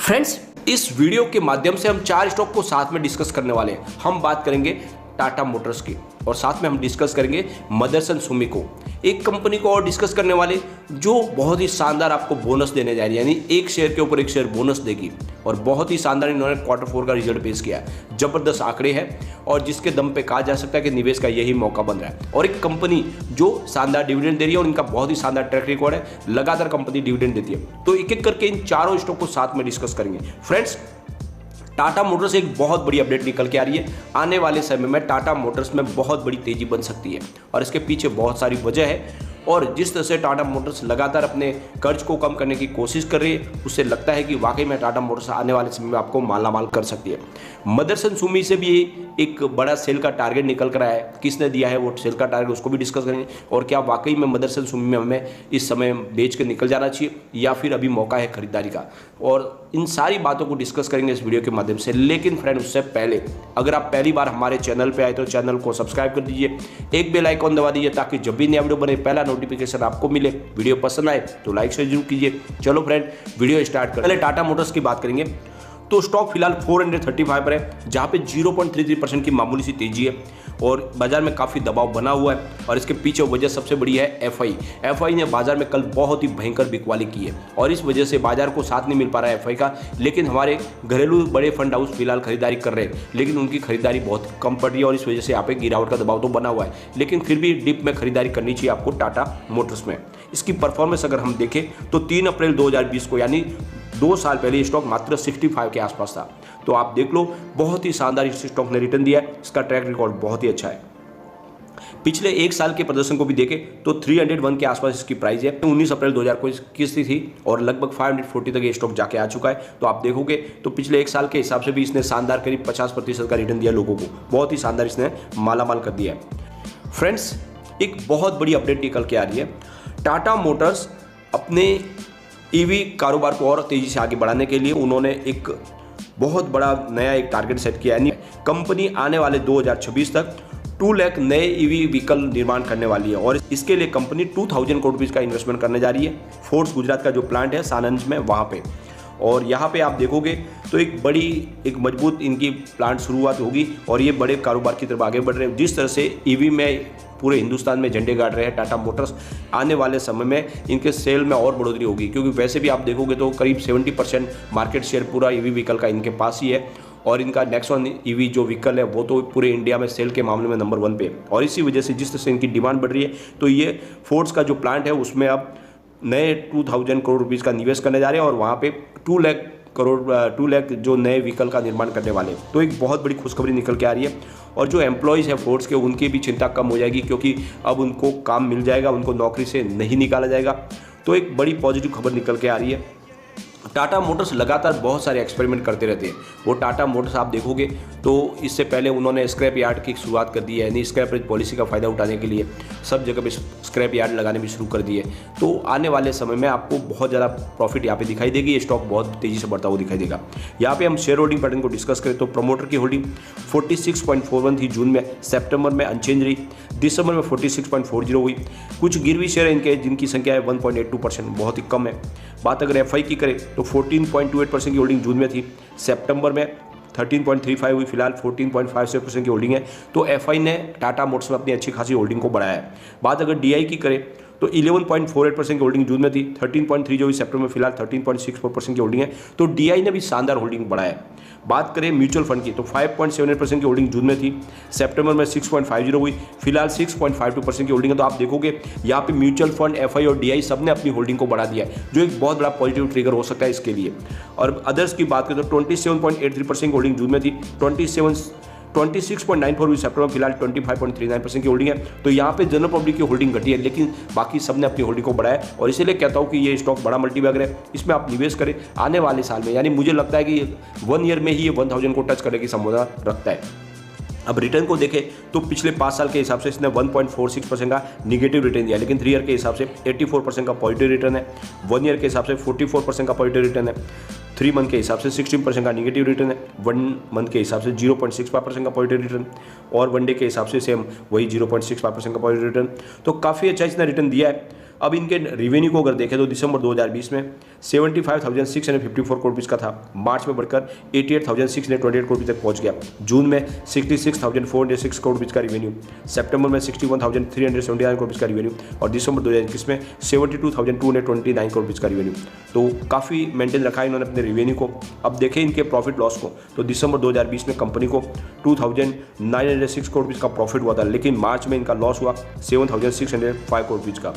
Friends, इस video के माध्यम से हम 4 स्टॉक को साथ में डिस्कस करने वाले हैं। हम बात करेंगे टाटा मोटर्स की और साथ में हम डिस्कस करेंगे मदरसन सुमिको, एक कंपनी को और डिस्कस करने वाले जो बहुत ही शानदार आपको बोनस देने जा रही है, यानी एक शेयर के ऊपर एक शेयर बोनस देगी और बहुत ही शानदार इन्होंने Q4 का रिजल्ट पेश किया है। जबरदस्त आंकड़े हैं और जिसके दम पे कहा जा सकता है कि निवेश का यही मौका बन रहा है और एक कंपनी जो शानदार डिविडेंड दे रही है और इनका बहुत ही शानदार ट्रैक रिकॉर्ड है, लगातार कंपनी डिविडेंड देती है। तो एक एक करके इन चारों स्टॉक को साथ में डिस्कस करेंगे। फ्रेंड्स, टाटा मोटर्स से एक बहुत बड़ी अपडेट निकल के आ रही है। आने वाले समय में टाटा मोटर्स में बहुत बड़ी तेजी बन सकती है और इसके पीछे बहुत सारी वजह है और जिस तरह से टाटा मोटर्स लगातार अपने कर्ज को कम करने की कोशिश कर रही है, उससे लगता है कि वाकई में टाटा मोटर्स आने वाले समय में आपको मालामाल कर सकती है। मदरसन सुमी से भी एक बड़ा सेल का टारगेट निकल कर आया है। किसने दिया है वो सेल का टारगेट, उसको भी डिस्कस करेंगे और क्या वाकई में मदरसन सुमी में हमें इस समय बेच के निकल जाना चाहिए या फिर अभी मौका है खरीदारी का, और इन सारी बातों को डिस्कस करेंगे इस वीडियो के माध्यम से। लेकिन फ्रेंड, उससे पहले अगर आप पहली बार हमारे चैनल पे आए तो चैनल को सब्सक्राइब कर दीजिए, एक बेल आइकॉन दबा दीजिए ताकि जब भी नया वीडियो बने पहला नोटिफिकेशन आपको मिले। वीडियो पसंद आए तो लाइक शेयर जरूर कीजिए। चलो फ्रेंड, वीडियो स्टार्ट करें। पहले टाटा मोटर्स की बात करेंगे तो स्टॉक फिलहाल 435 पर है, जहां पे 0.33% की मामूली सी तेजी है और बाजार में काफ़ी दबाव बना हुआ है और इसके पीछे वजह सबसे बड़ी है एफआई ने बाजार में कल बहुत ही भयंकर बिकवाली की है और इस वजह से बाजार को साथ नहीं मिल पा रहा है एफआई का। लेकिन हमारे घरेलू बड़े फंड हाउस फिलहाल खरीदारी कर रहे हैं, लेकिन उनकी खरीदारी बहुत कम पड़ रही है और इस वजह से यहाँ पे गिरावट का दबाव तो बना हुआ है, लेकिन फिर भी डिप में खरीदारी करनी चाहिए आपको टाटा मोटर्स में। इसकी परफॉर्मेंस अगर हम देखें तो 3 अप्रैल 2020 को, यानी 2 साल पहले, स्टॉक मात्र 65 के आसपास था। तो आप देख लो, बहुत ही शानदार इस स्टॉक ने रिटर्न दिया है। इसका ट्रैक रिकॉर्ड बहुत ही अच्छा है। पिछले 1 साल के प्रदर्शन को भी देखें तो 301 के आसपास इसकी प्राइस है। 19 अप्रैल 2021 थी और लगभग 540 तक ये स्टॉक जाके आ चुका है। तो आप देखोगे तो पिछले 1 साल के हिसाब से भी इसने शानदार करीब 50% का रिटर्न दिया लोगों को। बहुत ही शानदार इसने मालामाल कर दिया है। फ्रेंड्स, एक बहुत बड़ी अपडेट निकल के आ रही है। टाटा मोटर्स अपने ईवी कारोबार को और तेजी से आगे बढ़ाने के लिए उन्होंने एक बहुत बड़ा नया एक टारगेट सेट किया है। कंपनी आने वाले 2026 तक 2 लाख नए ईवी व्हीकल निर्माण करने वाली है और इसके लिए कंपनी 2000 करोड़ रुपये का इन्वेस्टमेंट करने जा रही है। फोर्स गुजरात का जो प्लांट है सानंज में, वहाँ पे, और यहाँ पे आप देखोगे तो एक मजबूत इनकी प्लांट शुरुआत होगी और ये बड़े कारोबार की तरफ आगे बढ़ रहे हैं। जिस तरह से ईवी में पूरे हिंदुस्तान में झंडे गाड़ रहे हैं टाटा मोटर्स, आने वाले समय में इनके सेल में और बढ़ोतरी होगी, क्योंकि वैसे भी आप देखोगे तो करीब 70% मार्केट शेयर पूरा ईवी व्हीकल का इनके पास ही है और इनका नेक्सॉन ईवी जो व्हीकल है वो तो पूरे इंडिया में सेल के मामले में नंबर 1 पे है। और इसी वजह से जिस तरह से इनकी डिमांड बढ़ रही है तो ये फोर्स का जो प्लांट है उसमें अब नए 2000 करोड़ रुपीज़ का निवेश करने जा रहे हैं और वहाँ पे 2 लाख जो नए व्हीकल का निर्माण करने वाले हैं। तो एक बहुत बड़ी खुशखबरी निकल के आ रही है और जो एम्प्लॉयज़ है फोर्स के, उनकी भी चिंता कम हो जाएगी क्योंकि अब उनको काम मिल जाएगा, उनको नौकरी से नहीं निकाला जाएगा। तो एक बड़ी पॉजिटिव खबर निकल के आ रही है। टाटा मोटर्स लगातार बहुत सारे एक्सपेरिमेंट करते रहते हैं। वो टाटा मोटर्स आप देखोगे तो इससे पहले उन्होंने स्क्रैप यार्ड की शुरुआत कर दी है, यानी स्क्रैप पॉलिसी का फ़ायदा उठाने के लिए सब जगह पे स्क्रैप यार्ड लगाने भी शुरू कर दिए। तो आने वाले समय में आपको बहुत ज़्यादा प्रॉफिट यहाँ पे दिखाई देगी। ये स्टॉक बहुत तेज़ी से बढ़ता हुआ दिखाई देगा। यहाँ पे हम शेयर होल्डिंग पैटर्न को डिस्कस करें तो प्रमोटर की होल्डिंग 46.41 थी जून में, सितंबर में अनचेंज रही, दिसंबर में 46.40 हुई। कुछ गिरवी शेयर इनके जिनकी संख्या है 1.82%, बहुत ही कम है। बात अगर एफआई की करें तो 14.28% की होल्डिंग जून में थी, सितंबर में 13.35 हुई, फिलहाल 14.57% की होल्डिंग है। तो एफआई ने टाटा मोटर्स में अपनी अच्छी खासी होल्डिंग को बढ़ाया है। बात अगर डीआई की करें तो 11.48% की होल्डिंग जून में थी, 13.3 जो हुई सितंबर में, फिलहाल 13.64% की होल्डिंग है। तो डीआई ने भी शानदार होल्डिंग बढ़ाया है। बात करें म्यूचुअल फंड की तो 5.78% की होल्डिंग जून में थी, सितंबर में 6.50 हुई, फिलहाल 6.52% की होल्डिंग है। तो आप देखोगे यहाँ पे म्यूचुअल फंड, एफआई और डीआई सब ने अपनी होल्डिंग को बढ़ा दिया है, जो एक बहुत बड़ा पॉजिटिव ट्रिगर हो सकता है इसके लिए। और अदर्स की बात करें तो 27.83% की होल्डिंग जून में थी, 26.94 हुई सितंबर में, फिलहाल 25.39% की होल्डिंग है। तो यहाँ पे जनरल पब्लिक की होल्डिंग घटी है, लेकिन बाकी सब ने अपनी होल्डिंग को बढ़ाया और इसीलिए कहता हूँ कि ये स्टॉक बड़ा मल्टीबैगर है। इसमें आप निवेश करें आने वाले साल में, यानी मुझे लगता है कि 1 ईयर में ही ये 1000 को टच करने की संभावना रखता है। अब रिटर्न को देखें तो पिछले 5 साल के हिसाब से इसने 1.46% का निगेटिव रिटर्न दिया, लेकिन 3 ईयर के हिसाब से 84% का पॉजिटिव रिटर्न है, 1 ईयर के हिसाब से 44% का पॉजिटिव रिटर्न है, 3 मंथ के हिसाब से 16% का निगेटिव रिटर्न है, 1 मंथ के हिसाब से 0.65% का पॉजिटिव रिटर्न और 1 डे के हिसाब से सेम वही 0.65% का पॉजिटिव रिटर्न। तो काफ़ी अच्छा इसने रिटर्न दिया है। अब इनके रेवेन्यू को अगर देखें तो दिसंबर 2020 में 75,654 करोड़ रुपीज़ का था, मार्च में बढ़कर 88,628 करोड़ रुपये तक पहुंच गया। जून में 66,406 करोड़ रुपीज़ का रेवेन्यू, सितंबर में 61,379 करोड़ रुपीज़ का रेवेन्यू और दिसंबर 2021 में 72,229 करोड़ रुपीज़ का रेवेन्यू। तो काफ़ी मेंटेन रखा है इन्होंने अपने रेवेन्यू को। अब देखें इनके प्रॉफिट लॉस को, तो दिसंबर 2020 में कंपनी को 2,906 करोड़ रुपीज़ का प्रॉफिट हुआ था, लेकिन मार्च में इनका लॉस हुआ 7,605 करोड़ रुपीज़ का।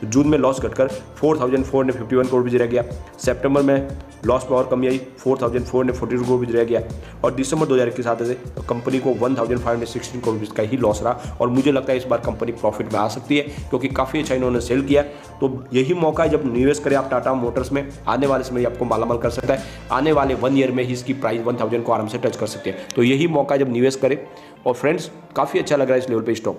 जून में लॉस घटकर 4,451 करोड़ रुपीज़ रह गया, सितंबर में लॉस में और कमी आई 4,442 करोड़ रुपीज़ रह गया और दिसंबर 2021 आते थे तो कंपनी को 1,516 करोड़ रुपीज़ का ही लॉस रहा। और मुझे लगता है इस बार कंपनी प्रॉफिट में आ सकती है क्योंकि काफ़ी अच्छा इन्होंने सेल किया। तो यही मौका है, जब निवेश करें आप टाटा मोटर्स में, आने वाले समय आपको मालामाल कर सकता है। आने वाले 1 ईयर में ही इसकी प्राइस 1,000 को आराम से टच कर सकते हैं। तो यही मौका है जब निवेश करें। और फ्रेंड्स काफ़ी अच्छा लग रहा है इस लेवल पे स्टॉक।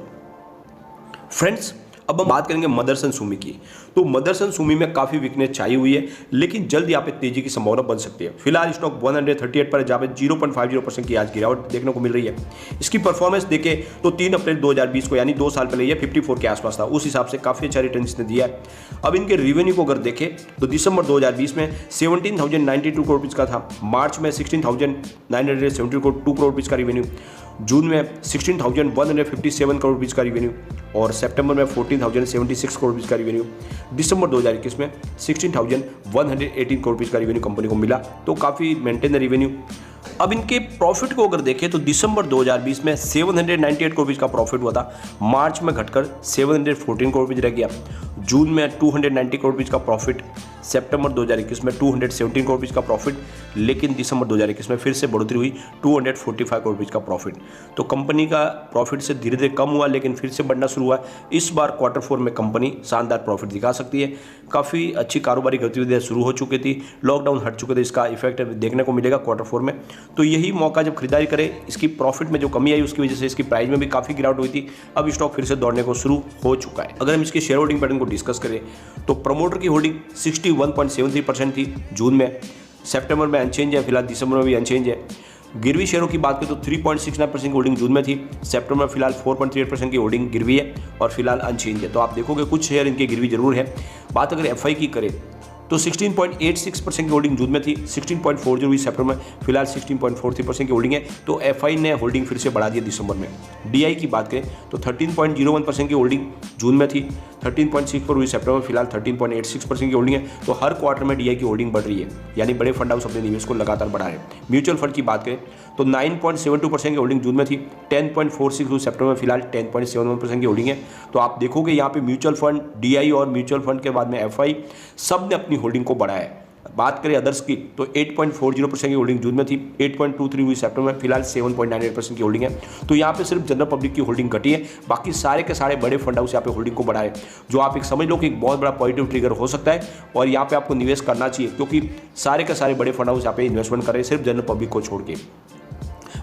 फ्रेंड्स अब हम बात करेंगे मदरसन सुमी की। तो मदरसन सुमी में काफ़ी वीकनेस छाई हुई है, लेकिन जल्द यहाँ पे तेजी की संभावना बन सकती है। फिलहाल स्टॉक 138 पर जहाँ पे 0.50% की आज गिरावट देखने को मिल रही है। इसकी परफॉर्मेंस देखें तो 3 अप्रैल 2020 को यानी 2 साल पहले ये 54 के आसपास था, उस हिसाब से काफ़ी अच्छा रिटर्न इसने दिया है। अब इनके रेवेन्यू को अगर देखें तो दिसंबर 2020 में 17,092 करोड़ रुपीज़ का था, मार्च में 16,972 करोड़ रुपीज़ का रेवेन्यू, जून में 16,157 करोड़ रुपीज़ का रेवेन्यू और सितंबर में 14,076 करोड़ रुपीज़ का रेवेन्यू, दिसंबर 2021 में 16,118 करोड़ रुपीज़ का रेवेन्यू कंपनी को मिला। तो काफ़ी मेंटेन है रेवेन्यू। अब इनके प्रॉफिट को अगर देखें तो दिसंबर 2020 में 798 करोड़ रुपीज़ का प्रॉफिट हुआ था, मार्च में घटकर 714 करोड़ रुपीज़ रह गया, जून में 290 करोड़ रुपीज़ का प्रॉफिट, सितंबर 2021 में 217 करोड़ रुपीज़ का प्रॉफिट, लेकिन दिसंबर 2021 में फिर से बढ़ोतरी हुई 245 करोड़ रुपीज़ का प्रॉफिट। तो कंपनी का प्रॉफिट से धीरे धीरे कम हुआ लेकिन फिर से बढ़ना शुरू हुआ। इस बार Q4 में कंपनी शानदार प्रॉफिट दिखा सकती है। काफ़ी अच्छी कारोबारी गतिविधियाँ शुरू हो चुकी थी, लॉकडाउन हट चुके थे, इसका इफेक्ट देखने को मिलेगा Q4 में। तो यही मौका जब खरीदारी करें। इसकी प्रॉफिट में जो कमी आई उसकी वजह से इसकी प्राइस में भी काफ़ी गिरावट हुई थी, अब स्टॉक फिर से दौड़ने को शुरू हो चुका है। अगर हम इसके शेयर होल्डिंग पैटर्न को डिस्कस करें तो प्रमोटर की होल्डिंग 61.73% थी जून में, सितंबर में अनचेंज है, फिलहाल दिसंबर में भी अनचेंज है। गिरवी शेयरों की बात करें तो 3.69% की होल्डिंग जून में थी, सितंबर में फिलहाल 4.38% की होल्डिंग गिरवी है और फिलहाल अनचेंज है। तो आप देखोगे कुछ शेयर इनके गिरवी जरूर है। बात अगर एफआई की करें तो 16.86% की होल्डिंग जून में थी, 16.40 हुई सितंबर में, फिलहाल 16.43% की होल्डिंग है। तो एफआई ने होल्डिंग फिर से बढ़ा दिया दिसंबर में। डीआई की बात करें तो 13.01% की होल्डिंग जून में थी, 13.64 हुई सितंबर में, फिलहाल 13.86% की होल्डिंग है। तो हर क्वार्टर में डीआई की होल्डिंग बढ़ रही है, यानी बड़े फंड हाउस अपने निवेश को लगातार बढ़ा रहे हैं। म्यूचुअल फंड की बात करें तो 9.72% की होल्डिंग जून में थी, 10.46 हुई सितंबर में, फिलहाल 10.71% की होल्डिंग है। तो आप देखोगे यहाँ पे म्यूचुअल फंड, डीआई और म्यूचुअल फंड के बाद में एफआई सब ने अपनी होल्डिंग को बढ़ाया है। बात करें अदर्स की तो 8.40% की होल्डिंग जून में थी, 8.23 हुई सितंबर में, फिलहाल 7.98% की होल्डिंग है। तो यहाँ पे सिर्फ जनरल पब्लिक की होल्डिंग घटी है, बाकी सारे के सारे बड़े फंड हाउस यहाँ पे होल्डिंग को बढ़ाए, जो आप एक समझ लो कि एक बहुत बड़ा पॉजिटिव ट्रिगर हो सकता है और यहाँ पे आपको निवेश करना चाहिए, क्योंकि सारे के सारे बड़े फंड हाउस यहाँ पे इन्वेस्टमेंट कर रहे हैं सिर्फ जनरल पब्लिक को छोड़ के।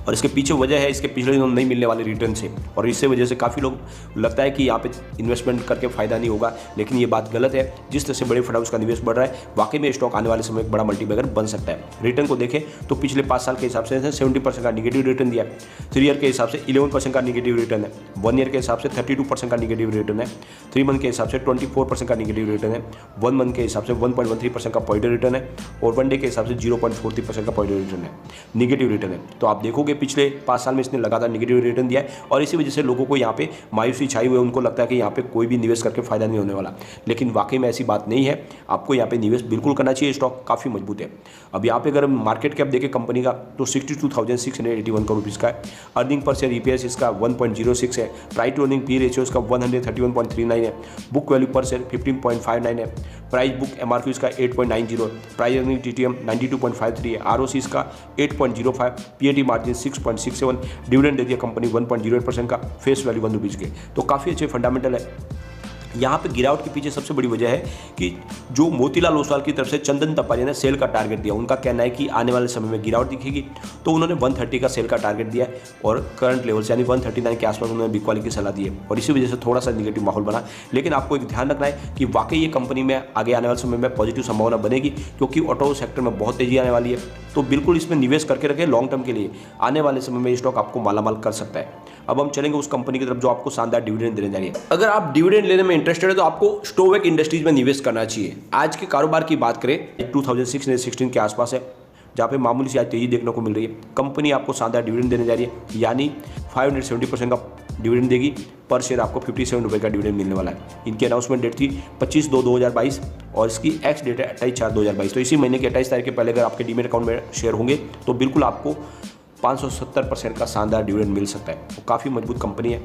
और इसके पीछे वजह है इसके पिछले दिनों नहीं मिलने वाले रिटर्न से, और इससे वजह से काफ़ी लोग लगता है कि यहाँ पे इन्वेस्टमेंट करके फ़ायदा नहीं होगा, लेकिन ये बात गलत है। जिस तरह से बड़े फंड हाउस का निवेश बढ़ रहा है, वाकई में स्टॉक आने वाले समय एक बड़ा मल्टीबैगर बन सकता है। रिटर्न को देखें तो पिछले 5 साल के हिसाब से 70% का निगेटिव रिटर्न दिया है, 3 ईयर के हिसाब से 11% का निगेटिव रिटर्न है, 1 ईयर के हिसाब से 32% का निगेटिव रिटर्न है, 3 मंथ के हिसाब से 24% का निगेटिव रिटर्न है, 1 मंथ के हिसाब से 1.13% का पॉजिटिव रिटर्न है और 1 डे के हिसाब से 0.43% का पॉजिटिव रिटर्न है, निगेटिव रिटर्न है। तो आप देखोगे पिछले 5 साल में इसने लगातार नेगेटिव रिटर्न दिया है और इसी वजह से लोगों को यहाँ पे मायूसी छाई हुई है। उनको लगता है कि यहाँ पे कोई भी निवेश करके फायदा नहीं होने वाला, लेकिन वाकई में ऐसी बात नहीं है। आपको यहाँ पे निवेश बिल्कुल करना चाहिए, स्टॉक काफ़ी मजबूत है। अब यहाँ पे अगर मार्केट कैप देखें कंपनी का तो 62,681 करोड़ रुपीज़ का है। अर्निंग पर शेयर EPS इसका 1.06 है, price to earning P ratio इसका 131.39 है, बुक वैल्यू पर शेयर 15.59 है, प्राइस बुक MRQ इसका 8.90 है, प्राइस अर्निंग TTM 92.53 है, ROC इसका 8.05, PAT मार्जिन 6.67, डिविडेंड दे दिया कंपनी 1.08% का, फेस वैल्यू 1 रुपीज़ के। तो काफ़ी अच्छे फंडामेंटल है। यहाँ पे गिरावट के पीछे सबसे बड़ी वजह है कि जो मोतीलाल ओसवाल की तरफ से चंदन तपारिया ने सेल का टारगेट दिया। उनका कहना है कि आने वाले समय में गिरावट दिखेगी, तो उन्होंने 130 का सेल का टारगेट दिया है और करंट लेवल से यानी 139 के आसपास उन्होंने बिकवाली की सलाह दी है और इसी वजह से थोड़ा सा निगेटिव माहौल बना। लेकिन आपको एक ध्यान रखना है कि वाकई ये कंपनी में आगे आने वाले समय में पॉजिटिव संभावना बनेगी, क्योंकि ऑटो सेक्टर में बहुत तेजी आने वाली है। तो बिल्कुल इसमें निवेश करके रखें लॉन्ग टर्म के लिए। आने वाले समय में ये स्टॉक आपको मालामाल कर सकता है। अब हम चलेंगे उस कंपनी की तरफ जो आपको शानदार डिविडेंड देने जा रही है। अगर आप डिविडेंड लेने में इंटरेस्टेड है तो आपको स्टोवेक इंडस्ट्रीज में निवेश करना चाहिए। आज के कारोबार की बात करें 2016 के आसपास है, जहाँ पे मामूली सी आज तेजी देखने को मिल रही है। कंपनी आपको शानदार डिविडेंड देने जा रही है, यानी 570% का डिविडेंड देगी। पर शेयर आपको 57 रुपये का डिविडेंड मिलने वाला है। इनकी अनाउंसमेंट डेट थी 25/2/2022 और इसकी एक्स डेट है 28/4/2022। तो इसी महीने की 28 तारीख के पहले अगर आपके डीमेट अकाउंट में शेयर होंगे तो बिल्कुल आपको 570% का शानदार डिविडेंड मिल सकता है। तो काफ़ी मजबूत कंपनी है।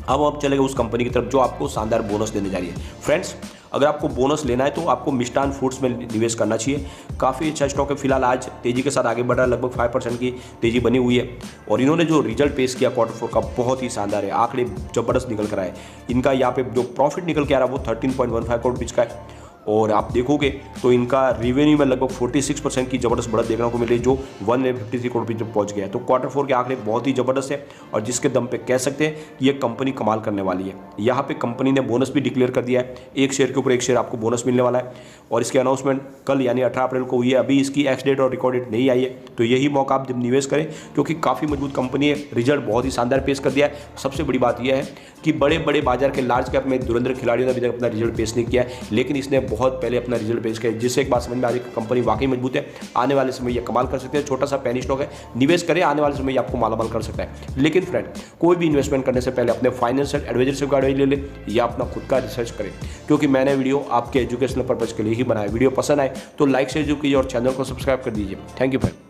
अब चलेंगे उस कंपनी की तरफ जो आपको शानदार बोनस देने जा रही है। फ्रेंड्स, अगर आपको बोनस लेना है तो आपको मिष्ठान फूड्स में निवेश करना चाहिए। काफ़ी अच्छा स्टॉक है, फिलहाल आज तेजी के साथ आगे बढ़ रहा है, लगभग 5% की तेजी बनी हुई है। और इन्होंने जो रिजल्ट पेश किया Q4 का बहुत ही शानदार है, आंकड़े जबरदस्त निकल कर आए। इनका यहाँ पे जो प्रॉफिट निकल के आ रहा है वो 13.15 करोड़ रुपये का है। और आप देखोगे तो इनका रेवेन्यू में लगभग 46% की जबरदस्त बढ़त देखने को मिल रही है, जो 153 करोड़ रुपये पहुंच गया है। तो Q4 के आंकड़े बहुत ही जबरदस्त है और जिसके दम पे कह सकते हैं कि ये कंपनी कमाल करने वाली है। यहाँ पे कंपनी ने बोनस भी डिक्लेयर कर दिया है, एक शेयर के ऊपर एक शेयर आपको बोनस मिलने वाला है। और इसकी अनाउंसमेंट कल यानी 18 अप्रैल को हुई है। अभी इसकी एक्स डेट और रिकॉर्ड डेट नहीं आई है, तो यही मौका आप जब निवेश करें, क्योंकि काफ़ी मजबूत कंपनी है, रिजल्ट बहुत ही शानदार पेश कर दिया है। सबसे बड़ी बात यह है कि बड़े बड़े बाजार के लार्ज कैप में धुरंधर खिलाड़ियों ने अभी तक अपना रिजल्ट पेश नहीं किया है, लेकिन इसने बहुत पहले अपना रिजल्ट पेश किया, जिससे एक बात समझ में आ रही है कि कंपनी वाकई मजबूत है। आने वाले समय ये कमाल कर सकते हैं। छोटा सा पेनी स्टॉक है, निवेश करें, आने वाले समय ये आपको मालामाल कर सकता है। लेकिन फ्रेंड, कोई भी इन्वेस्टमेंट करने से पहले अपने फाइनेंशियल एडवाइजर से गाइड ले ले या अपना खुद का रिसर्च करें, क्योंकि मैंने वीडियो आपके एजुकेशनल पर्पज के लिए ही बनाया। वीडियो पसंद आए तो लाइक शेयर जो कीजिए और चैनल को सब्सक्राइब कर दीजिए। Thank you friend.